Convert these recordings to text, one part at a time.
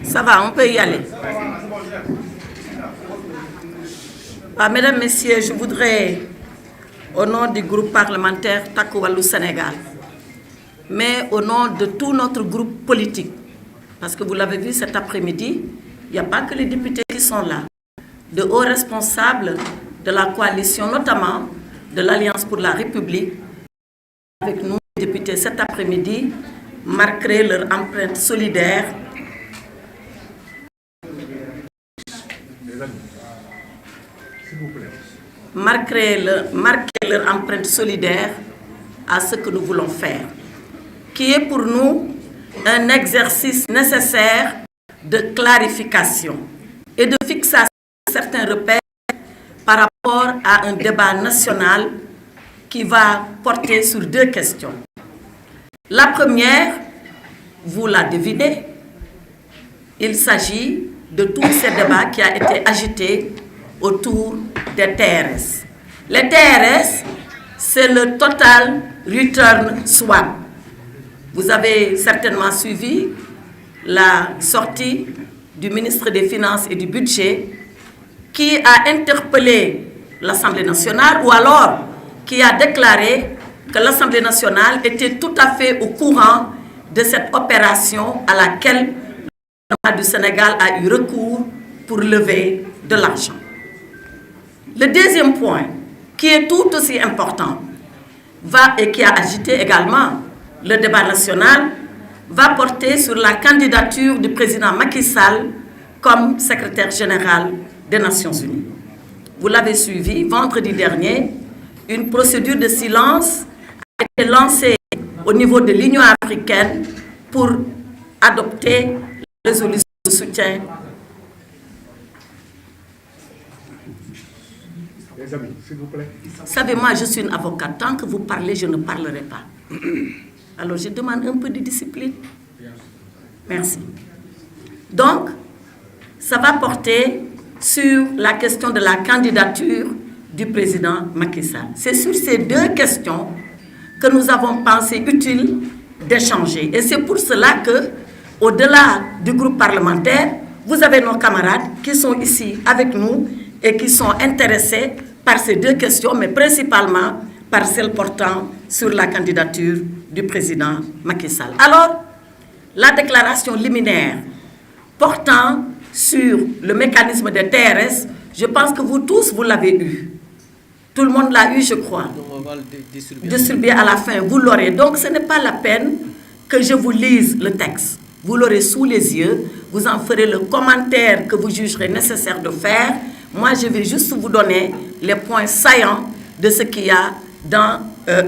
Ça va, on peut y aller. Mesdames, Messieurs, je voudrais, au nom du groupe parlementaire Takku Wallu Sénégal, mais au nom de tout notre groupe politique, parce que vous l'avez vu cet après-midi, il n'y a pas que les députés qui sont là, de hauts responsables de la coalition, notamment de l'Alliance pour la République, avec nous, les députés cet après-midi, marqueraient leur empreinte solidaire marquer leur empreinte solidaire à ce que nous voulons faire, qui est pour nous un exercice nécessaire de clarification et de fixation de certains repères par rapport à un débat national qui va porter sur deux questions. La première, vous la devinez, il s'agit de tous ces débats qui a été agité autour des TRS. Les TRS, c'est le Total Return Swap. Vous avez certainement suivi la sortie du ministre des Finances et du Budget qui a interpellé l'Assemblée nationale ou alors qui a déclaré que l'Assemblée nationale était tout à fait au courant de cette opération à laquelle le gouvernement du Sénégal a eu recours pour lever de l'argent. Le deuxième point, qui est tout aussi important, et qui a agité également le débat national, va porter sur la candidature du président Macky Sall comme secrétaire général des Nations Unies. Vous l'avez suivi, vendredi dernier, une procédure de silence a été lancée au niveau de l'Union africaine pour adopter la résolution de soutien. Les amis, s'il vous plaît. Savez, moi, je suis une avocate. Tant que vous parlez, je ne parlerai pas. Alors, je demande un peu de discipline. Merci. Donc, ça va porter sur la question de la candidature du président Macky Sall. C'est sur ces deux questions que nous avons pensé utile d'échanger. Et c'est pour cela que, au-delà du groupe parlementaire, vous avez nos camarades qui sont ici avec nous et qui sont intéressés par ces deux questions, mais principalement par celle portant sur la candidature du président Macky Sall. Alors, la déclaration liminaire portant sur le mécanisme des TRS, je pense que vous tous, vous l'avez eu. Tout le monde l'a eu, je crois. On va le distribuer à la fin, vous l'aurez. Donc, ce n'est pas la peine que je vous lise le texte. Vous l'aurez sous les yeux, vous en ferez le commentaire que vous jugerez nécessaire de faire. Moi, je vais juste vous donner les points saillants de ce qu'il y a dans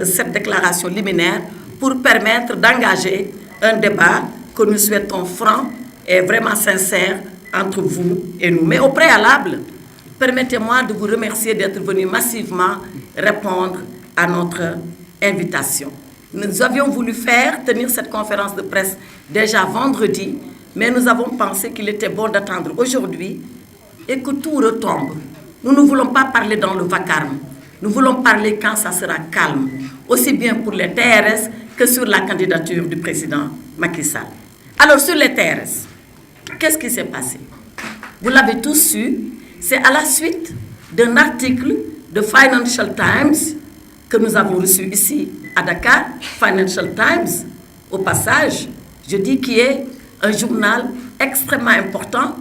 cette déclaration liminaire pour permettre d'engager un débat que nous souhaitons franc et vraiment sincère entre vous et nous. Mais au préalable, permettez-moi de vous remercier d'être venu massivement répondre à notre invitation. Nous avions voulu tenir cette conférence de presse déjà vendredi, mais nous avons pensé qu'il était bon d'attendre aujourd'hui et que tout retombe. Nous ne voulons pas parler dans le vacarme. Nous voulons parler quand ça sera calme, aussi bien pour les TRS que sur la candidature du président Macky Sall. Alors, sur les TRS, qu'est-ce qui s'est passé? Vous l'avez tous su, c'est à la suite d'un article de Financial Times que nous avons reçu ici à Dakar, Financial Times, au passage, je dis qui est un journal extrêmement important,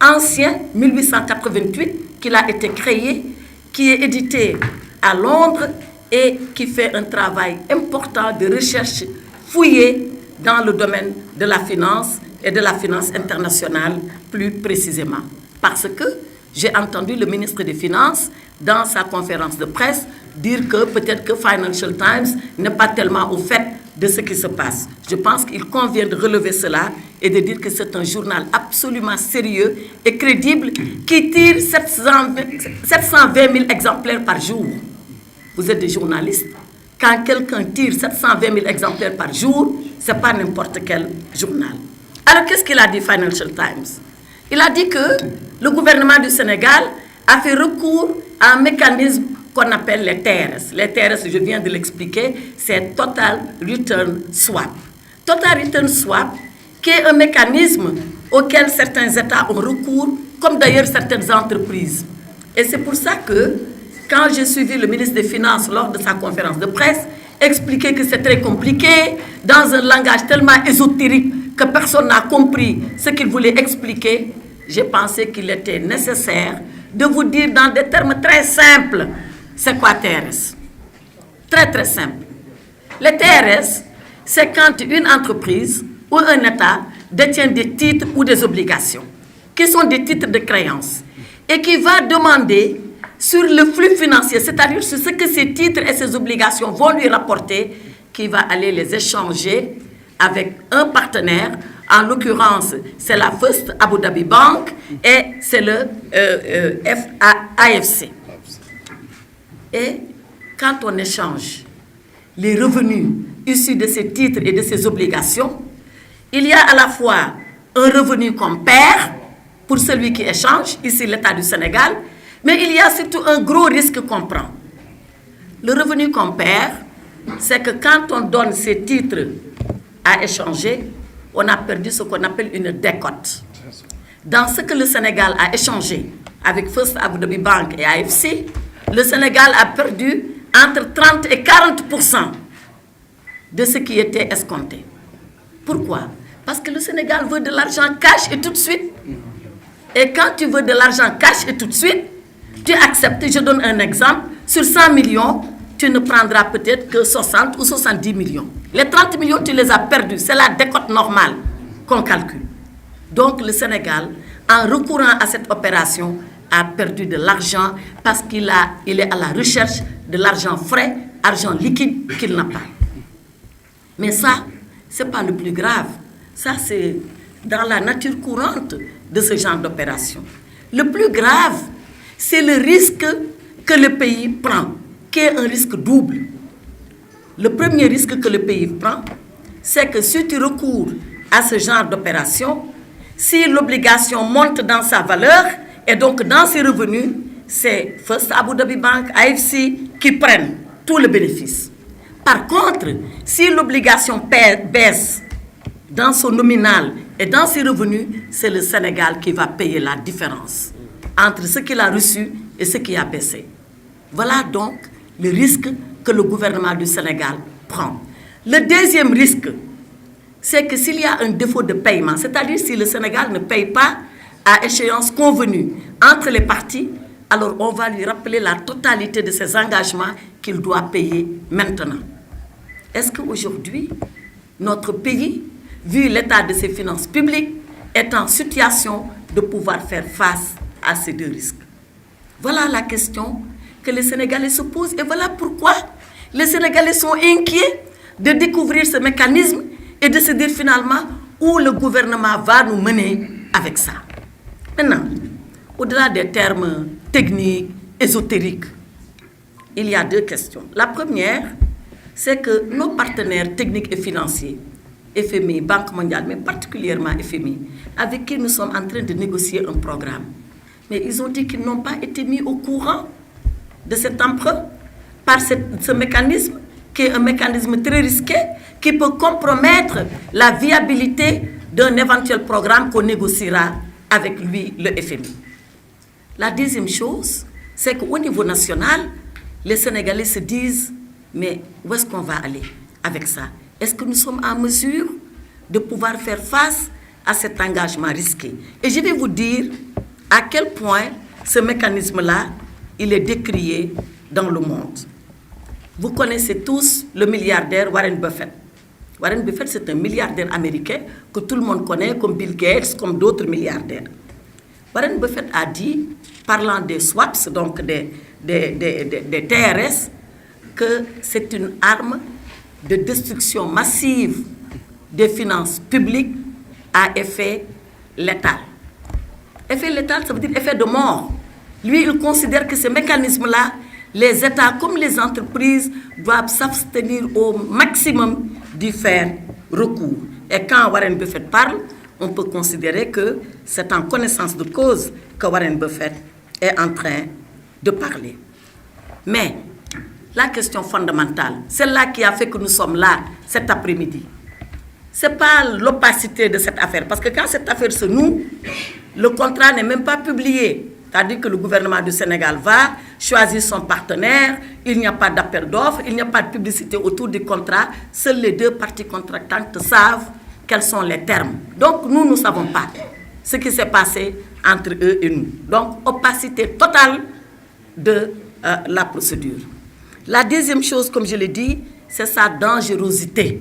ancien, 1888, qu'il a été créé, qui est édité à Londres et qui fait un travail important de recherche fouillée dans le domaine de la finance et de la finance internationale plus précisément. Parce que j'ai entendu le ministre des Finances, dans sa conférence de presse, dire que peut-être que Financial Times n'est pas tellement au fait de ce qui se passe. Je pense qu'il convient de relever cela et de dire que c'est un journal absolument sérieux et crédible qui tire 720 000 exemplaires par jour. Vous êtes des journalistes. Quand quelqu'un tire 720 000 exemplaires par jour, ce n'est pas n'importe quel journal. Alors, qu'est-ce qu'il a dit, Financial Times? Il a dit que le gouvernement du Sénégal a fait recours à un mécanisme qu'on appelle les TRS. Les TRS, je viens de l'expliquer, c'est Total Return Swap. Total Return Swap qui est un mécanisme auquel certains États ont recours, comme d'ailleurs certaines entreprises. Et c'est pour ça que, quand j'ai suivi le ministre des Finances lors de sa conférence de presse, expliquer que c'est très compliqué, dans un langage tellement ésotérique que personne n'a compris ce qu'il voulait expliquer, j'ai pensé qu'il était nécessaire de vous dire dans des termes très simples, c'est quoi TRS? Très très simple. Le TRS, c'est quand une entreprise ou un État détient des titres ou des obligations, qui sont des titres de créance, et qui va demander sur le flux financier, c'est-à-dire sur ce que ces titres et ces obligations vont lui rapporter, qui va aller les échanger avec un partenaire. En l'occurrence, c'est la First Abu Dhabi Bank et c'est le AFC. Et quand on échange les revenus issus de ces titres et de ces obligations, il y a à la fois un revenu qu'on perd pour celui qui échange, ici l'État du Sénégal, mais il y a surtout un gros risque qu'on prend. Le revenu qu'on perd, c'est que quand on donne ces titres à échanger, on a perdu ce qu'on appelle une décote. Dans ce que le Sénégal a échangé avec First Abu Dhabi Bank et AFC, le Sénégal a perdu entre 30 et 40% de ce qui était escompté. Pourquoi? Parce que le Sénégal veut de l'argent cash et tout de suite. Et quand tu veux de l'argent cash et tout de suite, tu acceptes, je donne un exemple, sur 100 millions, tu ne prendras peut-être que 60 ou 70 millions. Les 30 millions, tu les as perdus. C'est la décote normale qu'on calcule. Donc le Sénégal, en recourant à cette opération, a perdu de l'argent parce qu'il est à la recherche de l'argent frais, argent liquide qu'il n'a pas. Mais ça, ce n'est pas le plus grave. Ça, c'est dans la nature courante de ce genre d'opération. Le plus grave, c'est le risque que le pays prend, qui est un risque double. Le premier risque que le pays prend, c'est que si tu recours à ce genre d'opération, si l'obligation monte dans sa valeur et donc dans ses revenus, c'est First Abu Dhabi Bank, AFC qui prennent tout le bénéfice. Par contre, si l'obligation baisse dans son nominal et dans ses revenus, c'est le Sénégal qui va payer la différence entre ce qu'il a reçu et ce qui a baissé. Voilà donc le risque que le gouvernement du Sénégal prend. Le deuxième risque, c'est que s'il y a un défaut de paiement, c'est-à-dire si le Sénégal ne paye pas à échéance convenue entre les parties, alors on va lui rappeler la totalité de ses engagements qu'il doit payer maintenant. Est-ce qu'aujourd'hui, notre pays, vu l'état de ses finances publiques, est en situation de pouvoir faire face à ces deux risques? Voilà la question que les Sénégalais se posent et voilà pourquoi les Sénégalais sont inquiets de découvrir ce mécanisme et de se dire finalement où le gouvernement va nous mener avec ça. Maintenant, au-delà des termes techniques, ésotériques, il y a deux questions. La première, c'est que nos partenaires techniques et financiers, FMI, Banque mondiale, mais particulièrement FMI, avec qui nous sommes en train de négocier un programme, mais ils ont dit qu'ils n'ont pas été mis au courant de cet emprunt par ce mécanisme, qui est un mécanisme très risqué, qui peut compromettre la viabilité d'un éventuel programme qu'on négociera avec lui, le FMI. La deuxième chose, c'est qu'au niveau national, les Sénégalais se disent, mais où est-ce qu'on va aller avec ça? Est-ce que nous sommes en mesure de pouvoir faire face à cet engagement risqué? Et je vais vous dire à quel point ce mécanisme-là, il est décrié dans le monde. Vous connaissez tous le milliardaire Warren Buffett. Warren Buffett, c'est un milliardaire américain que tout le monde connaît, comme Bill Gates, comme d'autres milliardaires. Warren Buffett a dit, parlant des swaps, donc des TRS, que c'est une arme de destruction massive des finances publiques à effet létal. Effet létal, ça veut dire effet de mort. Lui, il considère que ce mécanisme-là, les États comme les entreprises doivent s'abstenir au maximum d'y faire recours. Et quand Warren Buffett parle, on peut considérer que c'est en connaissance de cause que Warren Buffett est en train de parler. Mais la question fondamentale, celle-là qui a fait que nous sommes là cet après-midi, ce n'est pas l'opacité de cette affaire. Parce que quand cette affaire se noue, le contrat n'est même pas publié. C'est-à-dire que le gouvernement du Sénégal va choisir son partenaire, il n'y a pas d'appel d'offres, il n'y a pas de publicité autour du contrat. Seules les deux parties contractantes savent quels sont les termes. Donc nous ne savons pas ce qui s'est passé entre eux et nous. Donc opacité totale de la procédure. La deuxième chose, comme je l'ai dit, c'est sa dangerosité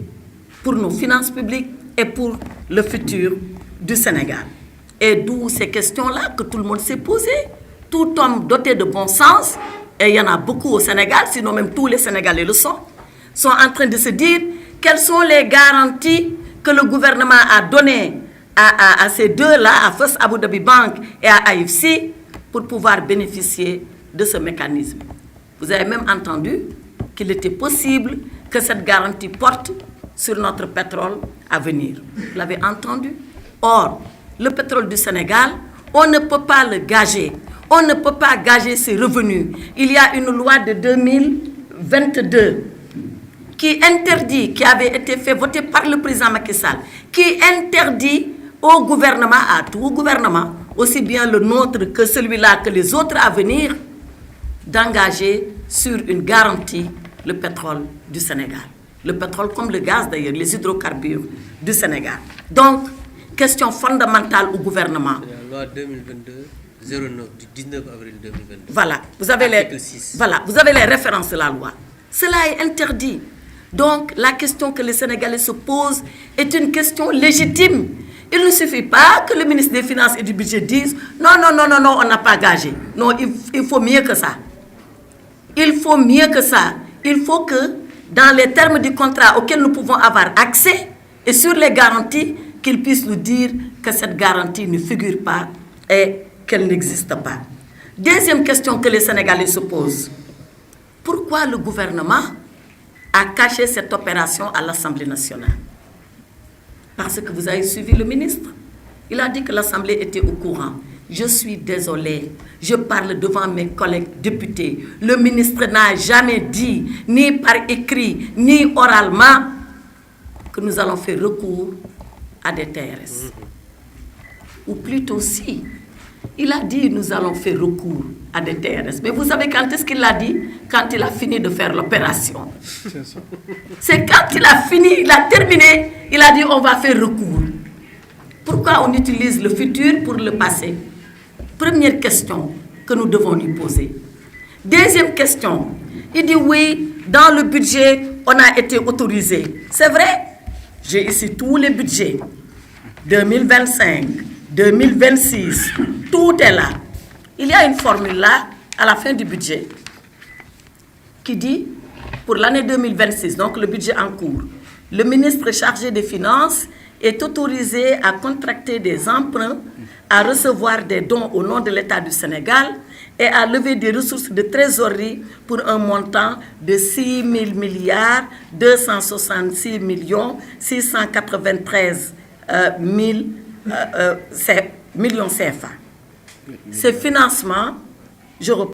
pour nos finances publiques et pour le futur du Sénégal. Et d'où ces questions-là que tout le monde s'est posé. Tout homme doté de bon sens, et il y en a beaucoup au Sénégal, sinon même tous les Sénégalais le sont en train de se dire quelles sont les garanties que le gouvernement a données à ces deux-là, à First Abu Dhabi Bank et à AFC, pour pouvoir bénéficier de ce mécanisme. Vous avez même entendu qu'il était possible que cette garantie porte sur notre pétrole à venir. Vous l'avez entendu? Or, le pétrole du Sénégal, on ne peut pas le gager. On ne peut pas gager ses revenus. Il y a une loi de 2022 qui interdit, qui avait été votée par le président Macky Sall, qui interdit au gouvernement, à tout gouvernement, aussi bien le nôtre que celui-là, que les autres à venir, d'engager sur une garantie le pétrole du Sénégal. Le pétrole comme le gaz d'ailleurs, les hydrocarbures du Sénégal. Donc, question fondamentale au gouvernement. La loi 2022-09 du 19 avril 2022. Voilà, vous avez les références de la loi. Cela est interdit. Donc, la question que les Sénégalais se posent est une question légitime. Il ne suffit pas que le ministre des Finances et du Budget dise non, on n'a pas gagé. Non, il faut mieux que ça. Il faut mieux que ça. Il faut que, dans les termes du contrat auxquels nous pouvons avoir accès, et sur les garanties, qu'ils puissent nous dire que cette garantie ne figure pas et qu'elle n'existe pas. Deuxième question que les Sénégalais se posent. Pourquoi le gouvernement a caché cette opération à l'Assemblée nationale? Parce que vous avez suivi le ministre. Il a dit que l'Assemblée était au courant. Je suis désolée, je parle devant mes collègues députés. Le ministre n'a jamais dit, ni par écrit, ni oralement, que nous allons faire recours à des TRS. Ou plutôt si, il a dit nous allons faire recours à des TRS. Mais vous savez quand est-ce qu'il l'a dit? Quand il a fini de faire l'opération. C'est quand il a fini, il a terminé, il a dit on va faire recours. Pourquoi on utilise le futur pour le passé? Première question que nous devons lui poser. Deuxième question, il dit oui, dans le budget, on a été autorisé. C'est vrai? J'ai ici tous les budgets. 2025, 2026, tout est là. Il y a une formule là, à la fin du budget, qui dit, pour l'année 2026, donc le budget en cours, le ministre chargé des Finances est autorisé à contracter des emprunts, à recevoir des dons au nom de l'État du Sénégal et à lever des ressources de trésorerie pour un montant de 6 000 milliards 266 millions 693 millions CFA. Ces financements, je reprends.